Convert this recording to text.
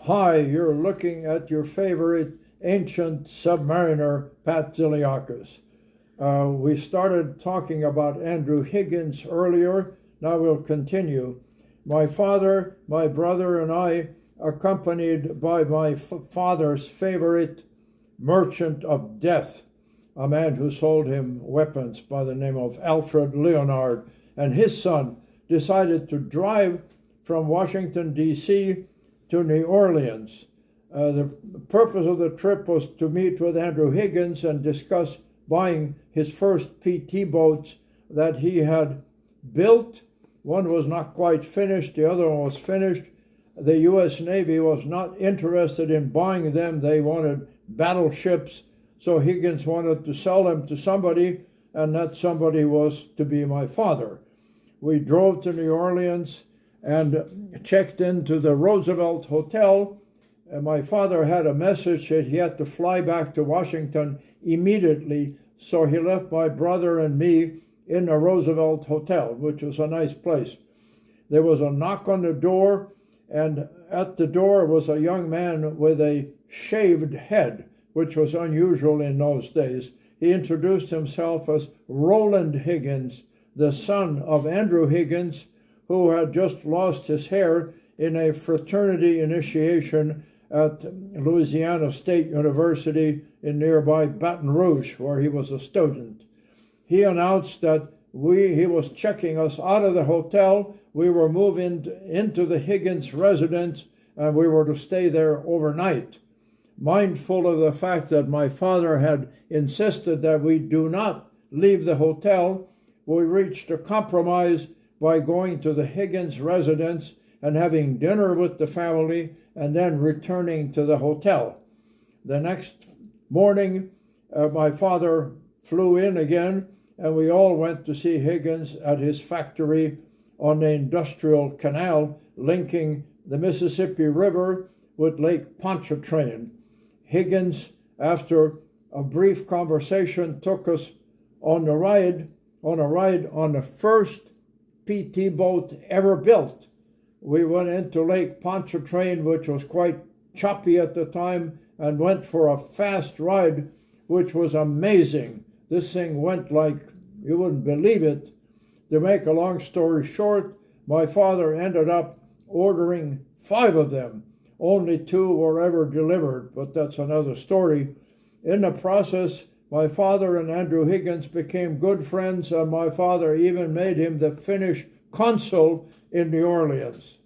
Hi, you're looking at your favorite ancient submariner, Pat Ziliakis. We started talking about Andrew Higgins earlier. Now we'll continue. My father, my brother, and I, accompanied by my father's favorite merchant of death, a man who sold him weapons by the name of Alfred Leonard, and his son, decided to drive from Washington, D.C. to New Orleans. The purpose of the trip was to meet with Andrew Higgins and discuss buying his first PT boats that he had built. One was not quite finished, the other one was finished. The U.S. Navy was not interested in buying them. They wanted battleships, so Higgins wanted to sell them to somebody, and that somebody was to be my father. We drove to New Orleans and checked into the Roosevelt Hotel. And my father had a message that he had to fly back to Washington immediately, so he left my brother and me in the Roosevelt Hotel, which was a nice place. There was a knock on the door, and at the door was a young man with a shaved head, which was unusual in those days. He introduced himself as Roland Higgins, the son of Andrew Higgins, who had just lost his hair in a fraternity initiation at Louisiana State University in nearby Baton Rouge, where he was a student. He announced that he was checking us out of the hotel. We were moving into the Higgins residence, and we were to stay there overnight. Mindful of the fact that my father had insisted that we do not leave the hotel, we reached a compromise by going to the Higgins residence and having dinner with the family and then returning to the hotel. The next morning, my father flew in again, and we all went to see Higgins at his factory on the Industrial Canal linking the Mississippi River with Lake Pontchartrain. Higgins, after a brief conversation, took us on a ride on the first PT boat ever built. We went into Lake Pontchartrain, which was quite choppy at the time, and went for a fast ride, which was amazing. This thing went like you wouldn't believe it. To make a long story short, my father ended up ordering 5 of them. Only 2 were ever delivered, but that's another story. In the process, my father and Andrew Higgins became good friends, and my father even made him the Finnish consul in New Orleans.